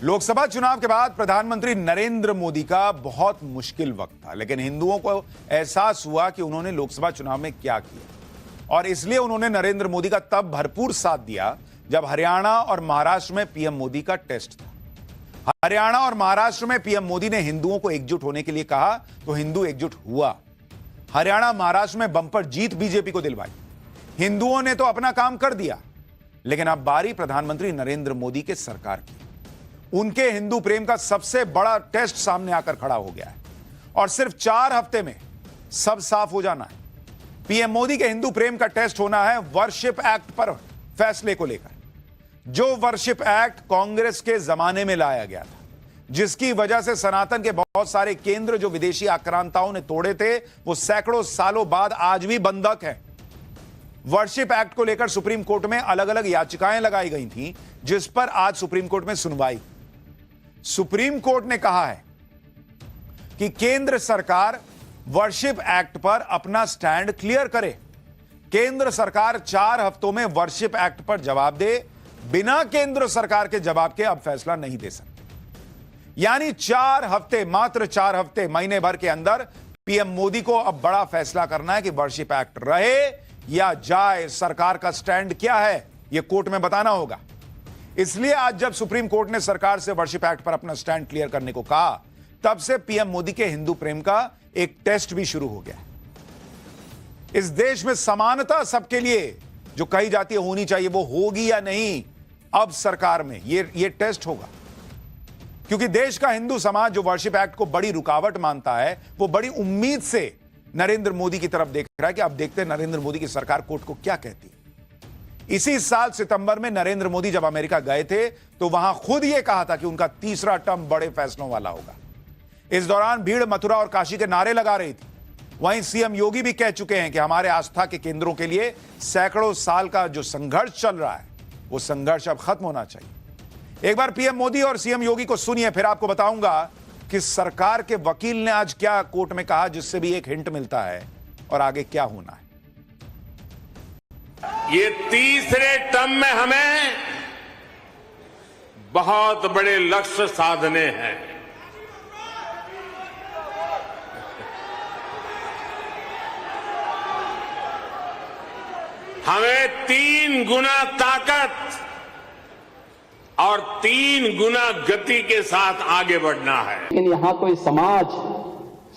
लोकसभा चुनाव के बाद प्रधानमंत्री नरेंद्र मोदी का बहुत मुश्किल वक्त था, लेकिन हिंदुओं को एहसास हुआ कि उन्होंने लोकसभा चुनाव में क्या किया और इसलिए उन्होंने नरेंद्र मोदी का तब भरपूर साथ दिया जब हरियाणा और महाराष्ट्र में पीएम मोदी का टेस्ट था। हरियाणा और महाराष्ट्र में पीएम मोदी ने हिंदुओं को एकजुट होने के लिए कहा तो हिंदू एकजुट हुआ। हरियाणा महाराष्ट्र में बंपर जीत बीजेपी को दिलवाई। हिंदुओं ने तो अपना काम कर दिया, लेकिन अब बारी प्रधानमंत्री नरेंद्र मोदी के सरकार की। उनके हिंदू प्रेम का सबसे बड़ा टेस्ट सामने आकर खड़ा हो गया है और सिर्फ 4 हफ्ते में सब साफ हो जाना है। पीएम मोदी के हिंदू प्रेम का टेस्ट होना है वर्शिप एक्ट पर फैसले को लेकर, जो वर्शिप एक्ट कांग्रेस के जमाने में लाया गया था, जिसकी वजह से सनातन के बहुत सारे केंद्र जो विदेशी आक्रांताओं ने तोड़े थे वो सैकड़ों सालों बाद आज भी बंधक हैं। वर्शिप एक्ट को लेकर सुप्रीम कोर्ट में अलग अलग याचिकाएं लगाई गई थीं, जिस पर आज सुप्रीम कोर्ट में सुनवाई। सुप्रीम कोर्ट ने कहा है कि केंद्र सरकार वर्शिप एक्ट पर अपना स्टैंड क्लियर करे। केंद्र सरकार 4 हफ्तों में वर्शिप एक्ट पर जवाब दे। बिना केंद्र सरकार के जवाब के अब फैसला नहीं दे सकते। यानी 4 हफ्ते, मात्र 4 हफ्ते, महीने भर के अंदर पीएम मोदी को अब बड़ा फैसला करना है कि वर्शिप एक्ट रहे या जाए। सरकार का स्टैंड क्या है यह कोर्ट में बताना होगा। इसलिए आज जब सुप्रीम कोर्ट ने सरकार से वर्शिप एक्ट पर अपना स्टैंड क्लियर करने को कहा, तब से पीएम मोदी के हिंदू प्रेम का एक टेस्ट भी शुरू हो गया। इस देश में समानता सबके लिए जो कही जाती है होनी चाहिए, वो होगी या नहीं अब सरकार में, ये टेस्ट होगा। क्योंकि देश का हिंदू समाज जो वर्शिप एक्ट को बड़ी रुकावट मानता है, वो बड़ी उम्मीद से नरेंद्र मोदी की तरफ देख रहा है कि अब देखते हैं नरेंद्र मोदी की सरकार कोर्ट को क्या कहती है। इसी साल सितंबर में नरेंद्र मोदी जब अमेरिका गए थे तो वहां खुद यह कहा था कि उनका तीसरा टर्म बड़े फैसलों वाला होगा। इस दौरान भीड़ मथुरा और काशी के नारे लगा रही थी। वहीं सीएम योगी भी कह चुके हैं कि हमारे आस्था के केंद्रों के लिए सैकड़ों साल का जो संघर्ष चल रहा है, वो संघर्ष अब खत्म होना चाहिए। एक बार पीएम मोदी और सीएम योगी को सुनिए, फिर आपको बताऊंगा कि सरकार के वकील ने आज क्या कोर्ट में कहा, जिससे भी एक हिंट मिलता है और आगे क्या होना है। ये तीसरे टर्म में हमें बहुत बड़े लक्ष्य साधने हैं। हमें 3 गुना ताकत और 3 गुना गति के साथ आगे बढ़ना है। लेकिन यहाँ कोई समाज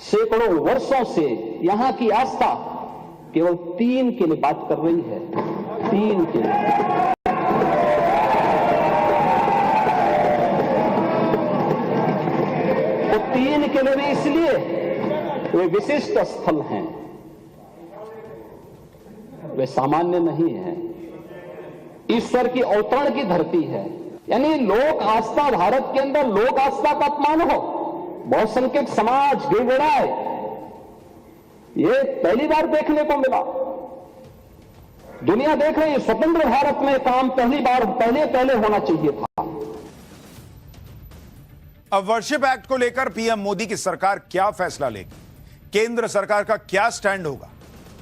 सैकड़ों वर्षों से यहाँ की आस्था केवल 3 के लिए बात कर रही है, 3 के लिए। वो 3 के लिए भी इसलिए वे विशिष्ट स्थल हैं, वे सामान्य नहीं हैं। ईश्वर की अवतरण की धरती है। यानी लोक आस्था, भारत के अंदर लोक आस्था का अपमान हो, बहुसंख्यक समाज गिड़गिड़ाए, ये पहली बार देखने को मिला। दुनिया देख रही है, स्वतंत्र भारत में काम पहली बार पहले होना चाहिए था। अब वर्शिप एक्ट को लेकर पीएम मोदी की सरकार क्या फैसला लेगी, केंद्र सरकार का क्या स्टैंड होगा,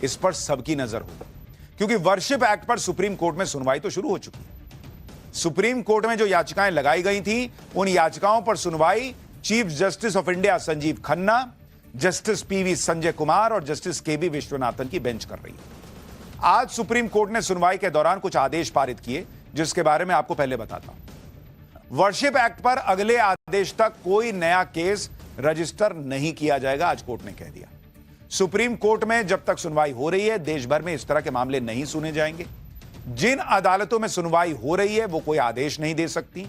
इस पर सबकी नजर होगी। क्योंकि वर्शिप एक्ट पर सुप्रीम कोर्ट में सुनवाई तो शुरू हो चुकी है। सुप्रीम कोर्ट में जो याचिकाएं लगाई गई थी, उन याचिकाओं पर सुनवाई chief justice of India Sanjeev Khanna, justice PV Sanjay Kumar और जस्टिस केबी विश्वनाथन की बेंच कर रही है। आज सुप्रीम कोर्ट ने सुनवाई के दौरान कुछ आदेश पारित किए, जिसके बारे में आपको पहले बताता हूं। वर्शिप एक्ट पर अगले आदेश तक कोई नया केस रजिस्टर नहीं किया जाएगा, आज कोर्ट ने कह दिया। सुप्रीम कोर्ट में जब तक सुनवाई हो रही है, देश भर में इस तरह के मामले नहीं सुने जाएंगे। जिन अदालतों में सुनवाई हो रही है वो कोई आदेश नहीं दे सकती।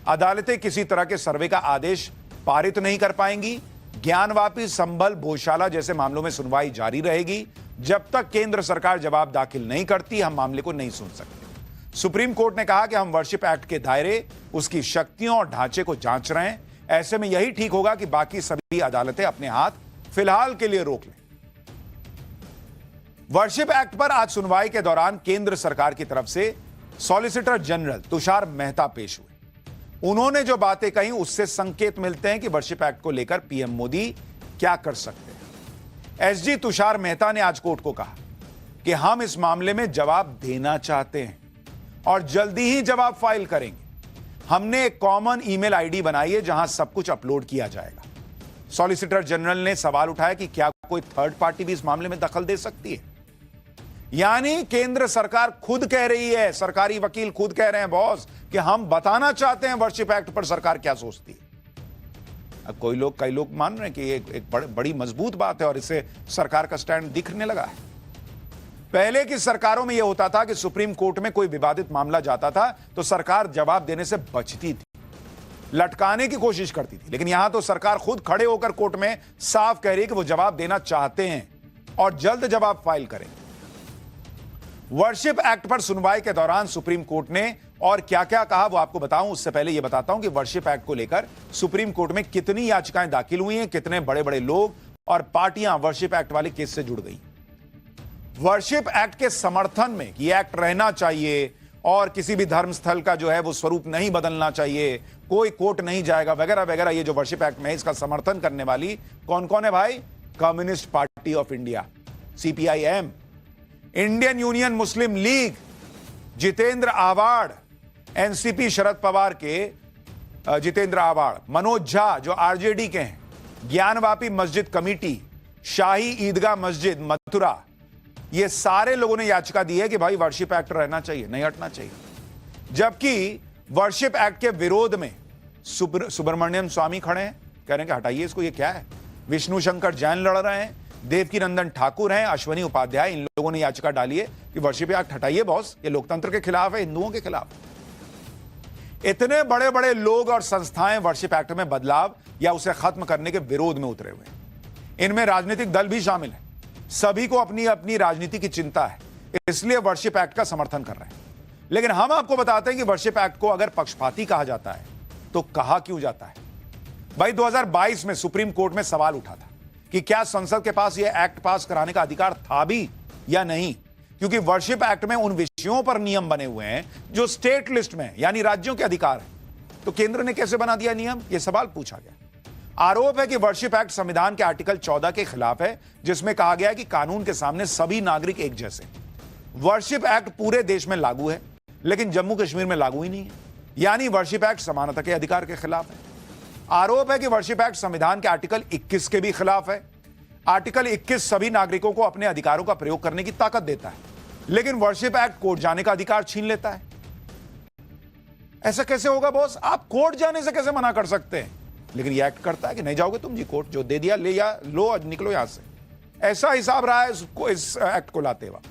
अदालतें किसी तरह के सर्वे का आदेश पारित नहीं कर पाएंगी। ज्ञानवापी, संभल, भोजशाला जैसे मामलों में सुनवाई जारी रहेगी। जब तक केंद्र सरकार जवाब दाखिल नहीं करती, हम मामले को नहीं सुन सकते। सुप्रीम कोर्ट ने कहा कि हम वर्शिप एक्ट के दायरे, उसकी शक्तियों और ढांचे को जांच रहे हैं। ऐसे में यही ठीक होगा कि बाकी सभी अदालतें अपने हाथ फिलहाल के लिए रोक लें। वर्शिप एक्ट पर आज सुनवाई के दौरान केंद्र सरकार की तरफ से सॉलिसिटर जनरल तुषार मेहता पेश हुए। उन्होंने जो बातें कही, उससे संकेत मिलते हैं कि वर्शिप एक्ट को लेकर पीएम मोदी क्या कर सकते हैं। एसजी तुषार मेहता ने आज कोर्ट को कहा कि हम इस मामले में जवाब देना चाहते हैं और जल्दी ही जवाब फाइल करेंगे। हमने एक कॉमन ईमेल आईडी बनाई है जहां सब कुछ अपलोड किया जाएगा। सॉलिसिटर जनरल ने सवाल उठाया कि क्या कोई थर्ड पार्टी भी इस मामले में दखल दे सकती है। यानी केंद्र सरकार खुद कह रही है, सरकारी वकील खुद कह रहे हैं बॉस कि हम बताना चाहते हैं वर्शिप एक्ट पर सरकार क्या सोचती है। अब कई लोग मान रहे हैं कि एक बड़ी मजबूत बात है और इससे सरकार का स्टैंड दिखने लगा है। पहले की सरकारों में यह होता था कि सुप्रीम कोर्ट में कोई विवादित मामला जाता था तो सरकार जवाब देने से बचती थी, लटकाने की कोशिश करती थी। लेकिन यहां तो सरकार खुद खड़े होकर कोर्ट में साफ कह रही है कि वो जवाब देना चाहते हैं और जल्द जवाब फाइल करें। वर्शिप एक्ट पर सुनवाई के दौरान सुप्रीम कोर्ट ने और क्या क्या कहा वो आपको बताऊं, उससे पहले यह बताता हूं कि वर्शिप एक्ट को लेकर सुप्रीम कोर्ट में कितनी याचिकाएं दाखिल हुई हैं, कितने बड़े बड़े लोग और पार्टियां वर्शिप एक्ट वाले केस से जुड़ गई। वर्शिप एक्ट के समर्थन में कि एक्ट रहना चाहिए और किसी भी धर्म स्थल का जो है वो स्वरूप नहीं बदलना चाहिए, कोई कोर्ट नहीं जाएगा वगैरह वगैरह, ये जो वर्शिप एक्ट में है इसका समर्थन करने वाली कौन कौन है भाई? Communist party of India CPIM, Indian union Muslim league, Jitendra Awhad, NCP Sharad Pawar के जितेंद्र आवाड़, मनोज झा जो RJD के हैं, ज्ञानवापी मस्जिद कमेटी, शाही ईदगाह मस्जिद मथुरा, ये सारे लोगों ने याचिका दी है कि भाई वर्शिप एक्ट रहना चाहिए, नहीं हटना चाहिए। जबकि वर्शिप एक्ट के विरोध में सुब्रमण्यम स्वामी खड़े हैं, कह रहे हैं कि हटाइए इसको, ये क्या है। विष्णु शंकर जैन लड़ रहे हैं, देवकी नंदन ठाकुर हैं, अश्वनी उपाध्याय, इन लोगों ने याचिका डाली है कि वर्शिप एक्ट हटाइए बॉस, ये लोकतंत्र के खिलाफ है, हिंदुओं के खिलाफ। इतने बड़े बड़े लोग और संस्थाएं वर्शिप एक्ट में बदलाव या उसे खत्म करने के विरोध में उतरे हुए हैं। इनमें राजनीतिक दल भी शामिल है, सभी को अपनी अपनी राजनीति की चिंता है, इसलिए वर्शिप एक्ट का समर्थन कर रहे हैं। लेकिन हम आपको बताते हैं कि वर्शिप एक्ट को अगर पक्षपाती कहा जाता है तो कहा क्यों जाता है। भाई 2022 में सुप्रीम कोर्ट में सवाल उठा था कि क्या संसद के पास यह एक्ट पास कराने का अधिकार था भी या नहीं, क्योंकि वर्शिप एक्ट में उन विषयों पर नियम बने हुए हैं जो स्टेट लिस्ट में यानी राज्यों के अधिकार है, तो केंद्र ने कैसे बना दिया नियम, यह सवाल पूछा गया। आरोप है कि वर्शिप एक्ट संविधान के आर्टिकल 14 के खिलाफ है, जिसमें कहा गया है कि कानून के सामने सभी नागरिक एक जैसे। वर्शिप एक्ट पूरे देश में लागू है लेकिन जम्मू कश्मीर में लागू ही नहीं है, यानी वर्शिप एक्ट समानता के अधिकार के खिलाफ है। आरोप है कि वर्शिप एक्ट संविधान के आर्टिकल 21 के भी खिलाफ है। आर्टिकल 21 सभी नागरिकों को अपने अधिकारों का प्रयोग करने की ताकत देता है, लेकिन वर्शिप एक्ट कोर्ट जाने का अधिकार छीन लेता है। ऐसा कैसे होगा बॉस? आप कोर्ट जाने से कैसे मना कर सकते हैं, लेकिन यह एक्ट करता है कि नहीं जाओगे तुम जी कोर्ट, जो दे दिया ले या लो और निकलो यहां से। ऐसा हिसाब रहा है इस एक्ट को लाते वक्त।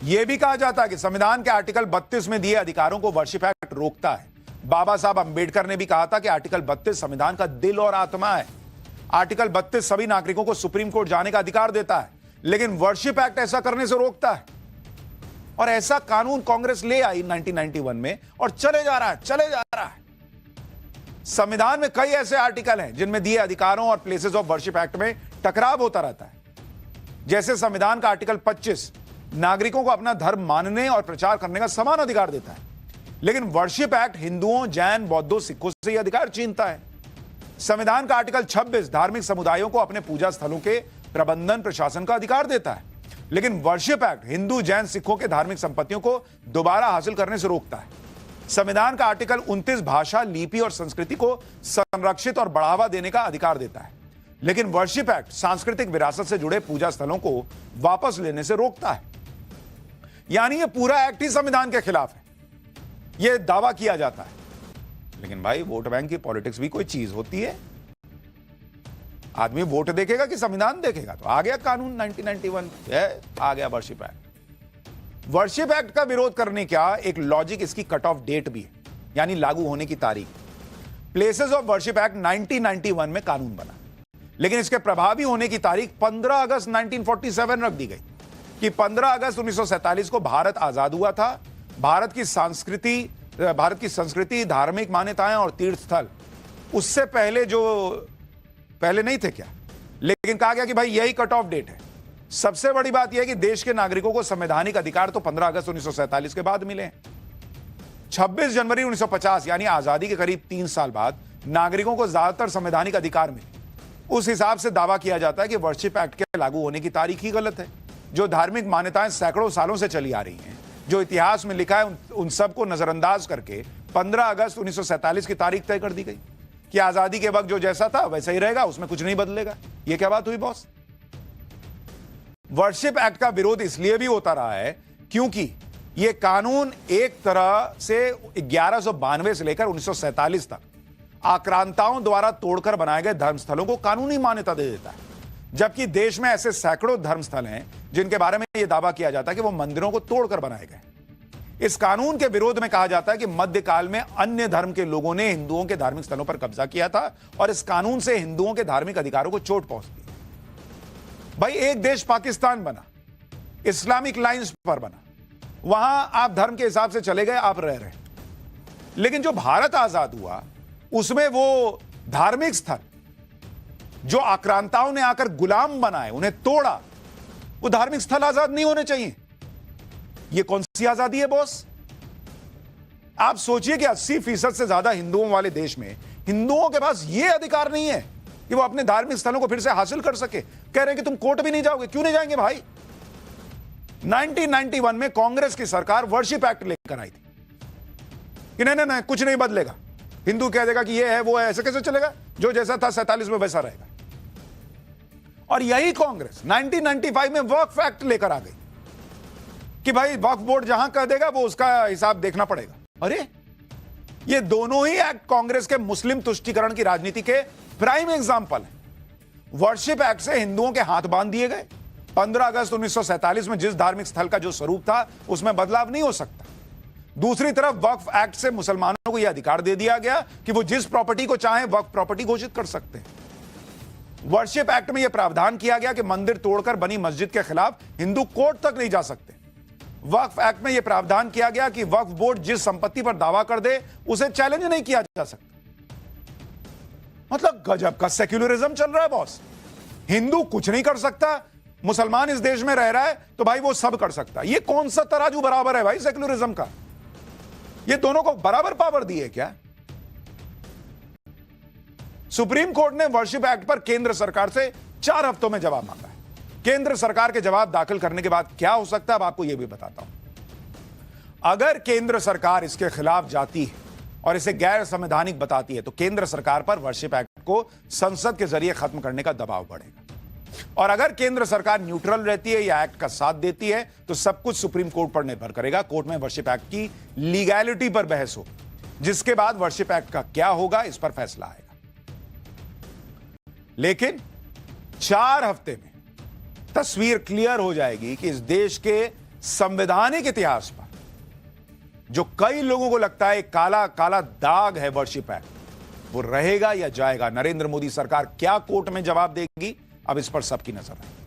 यह भी कहा जाता है कि संविधान के आर्टिकल 32 में दिए अधिकारों को वर्शिप एक्ट रोकता है। बाबा साहब अंबेडकर ने भी कहा था कि आर्टिकल 32 संविधान का दिल और आत्मा है। आर्टिकल 32 सभी नागरिकों को सुप्रीम कोर्ट जाने का अधिकार देता है, लेकिन वर्शिप एक्ट ऐसा करने से रोकता है। और ऐसा कानून कांग्रेस ले आई 1991 में और चले जा रहा है। संविधान में कई ऐसे आर्टिकल हैं जिनमें दिए अधिकारों और प्लेसेस ऑफ वर्शिप एक्ट में टकराव होता रहता है। जैसे संविधान का आर्टिकल 25 नागरिकों को अपना धर्म मानने और प्रचार करने का समान अधिकार देता है, लेकिन वर्शिप एक्ट हिंदुओं, जैन, बौद्धों, सिखों से यह अधिकार छीनता है। संविधान का आर्टिकल 26 धार्मिक समुदायों को अपने पूजा स्थलों के प्रबंधन प्रशासन का अधिकार देता है, लेकिन वर्शिप एक्ट हिंदू, जैन, सिखों के धार्मिक संपत्तियों को दोबारा हासिल करने से रोकता है। संविधान का आर्टिकल 29 भाषा, लिपि और संस्कृति को संरक्षित और बढ़ावा देने का अधिकार देता है, लेकिन वर्शिप एक्ट सांस्कृतिक विरासत से जुड़े पूजा स्थलों को वापस लेने से रोकता है। यानी यह पूरा एक्ट ही संविधान के खिलाफ है, यह दावा किया जाता है। लेकिन भाई वोट बैंक की पॉलिटिक्स भी कोई चीज होती है। आदमी वोट देखेगा कि संविधान देखेगा? तो आ गया कानून 1991, आ गया वर्शिप एक्ट। वर्शिप एक्ट का विरोध करने का एक लॉजिक इसकी कट ऑफ डेट भी है, यानी लागू होने की तारीख। प्लेसेस ऑफ वर्शिप एक्ट 1991 में कानून बना, लेकिन इसके प्रभावी होने की तारीख 15 अगस्त 1947 रख दी गई कि 15 अगस्त 1947 को भारत आजाद हुआ था। भारत की संस्कृति, धार्मिक मान्यताएं और तीर्थ स्थल उससे पहले नहीं थे क्या, लेकिन कहा गया कि भाई यही कट ऑफ डेट है। सबसे बड़ी बात यह है कि देश के नागरिकों को संवैधानिक अधिकार तो 15 अगस्त 1947 के बाद मिले हैं। 26 जनवरी 1950 यानी आजादी के करीब 3 साल बाद नागरिकों को ज्यादातर संवैधानिक अधिकार मिले। उस हिसाब से दावा किया जाता है कि वर्शिप एक्ट के लागू होने की तारीख ही गलत है। जो धार्मिक मान्यताएं सैकड़ों सालों से चली आ रही हैं, जो इतिहास में लिखा है, उन सबको नजरअंदाज करके 15 अगस्त 1947 की तारीख तय कर दी गई कि आजादी के वक्त जो जैसा था वैसा ही रहेगा, उसमें कुछ नहीं बदलेगा। यह क्या बात हुई बॉस? वर्शिप एक्ट का विरोध इसलिए भी होता रहा है क्योंकि यह कानून एक तरह से 1192 से लेकर 1947 तक आक्रांताओं द्वारा तोड़कर बनाए गए धर्मस्थलों को कानूनी मान्यता दे देता है, जबकि देश में ऐसे सैकड़ों धर्मस्थल हैं जिनके बारे में यह दावा किया जाता है कि वो मंदिरों को तोड़कर बनाए गए। इस कानून के विरोध में कहा जाता है कि मध्यकाल में अन्य धर्म के लोगों ने हिंदुओं के धार्मिक स्थलों पर कब्जा किया था और इस कानून से हिंदुओं के धार्मिक अधिकारों को चोट पहुंचती। भाई, एक देश पाकिस्तान बना, इस्लामिक लाइंस पर बना, वहां आप धर्म के हिसाब से चले गए, आप रह रहे। लेकिन जो भारत आजाद हुआ उसमें वो धार्मिक स्थल जो आक्रांताओं ने आकर गुलाम बनाए, उन्हें तोड़ा, वो धार्मिक स्थल आजाद नहीं होने चाहिए। ये कौन सी आजादी है बॉस? आप सोचिए कि 80% से ज्यादा हिंदुओं वाले देश में हिंदुओं के पास यह अधिकार नहीं है कि वो अपने धार्मिक स्थलों को फिर से हासिल कर सके। कह रहे हैं कि तुम कोर्ट भी नहीं जाओगे। क्यों नहीं जाएंगे भाई? 1991 में कांग्रेस की सरकार वर्शिप एक्ट लेकर आई थी कि नहीं नहीं नहीं, कुछ नहीं बदलेगा, हिंदू कह देगा कि ये है वो है, ऐसे कैसे चलेगा? जो जैसा था 47 में वैसा रहेगा। और यही कांग्रेस 1995 में वक्फ एक्ट लेकर आ गई कि भाई वक्फ बोर्ड जहां कह देगा वो उसका हिसाब देखना पड़ेगा। अरे, ये दोनों ही एक्ट कांग्रेस के मुस्लिम तुष्टीकरण की राजनीति के प्राइम एग्जाम्पल हैं। वर्शिप एक्ट से हिंदुओं के हाथ बांध दिए गए। 15 अगस्त 1947 में जिस धार्मिक स्थल का जो स्वरूप था उसमें बदलाव नहीं हो सकता। दूसरी तरफ वक्फ एक्ट से मुसलमानों को यह अधिकार दे दिया गया कि वो जिस प्रॉपर्टी को चाहे वक्फ प्रॉपर्टी घोषित कर सकते हैं। वर्शिप एक्ट में यह प्रावधान किया गया कि मंदिर तोड़कर बनी मस्जिद के खिलाफ हिंदू कोर्ट तक नहीं जा सकते। वक्फ एक्ट में यह प्रावधान किया गया कि वक्फ बोर्ड जिस संपत्ति पर दावा कर दे उसे चैलेंज नहीं किया जा सकता। मतलब गजब का सेक्युलरिज्म चल रहा है बॉस। हिंदू कुछ नहीं कर सकता, मुसलमान इस देश में रह रहा है तो भाई वो सब कर सकता है। ये कौन सा तराजू बराबर है भाई सेक्युलरिज्म का? ये दोनों को बराबर पावर दी है क्या? सुप्रीम कोर्ट ने वर्शिप एक्ट पर केंद्र सरकार से 4 हफ्तों में जवाब मांगा है। केंद्र सरकार के जवाब दाखिल करने के बाद क्या हो सकता है, अब आपको यह भी बताता हूं। अगर केंद्र सरकार इसके खिलाफ जाती है और इसे गैर संवैधानिक बताती है तो केंद्र सरकार पर वर्शिप एक्ट को संसद के जरिए खत्म करने का दबाव बढ़ेगा। और अगर केंद्र सरकार न्यूट्रल रहती है या एक्ट का साथ देती है तो सब कुछ सुप्रीम कोर्ट पर निर्भर करेगा। कोर्ट में वर्शिप एक्ट की लीगैलिटी पर बहस होगी, जिसके बाद वर्शिप एक्ट का क्या होगा इस पर फैसला आएगा। लेकिन 4 हफ्ते में तस्वीर क्लियर हो जाएगी कि इस देश के संवैधानिक इतिहास पर जो कई लोगों को लगता है काला काला दाग है वर्शिप एक्ट, वो रहेगा या जाएगा। नरेंद्र मोदी सरकार क्या कोर्ट में जवाब देगी, अब इस पर सबकी नजर है।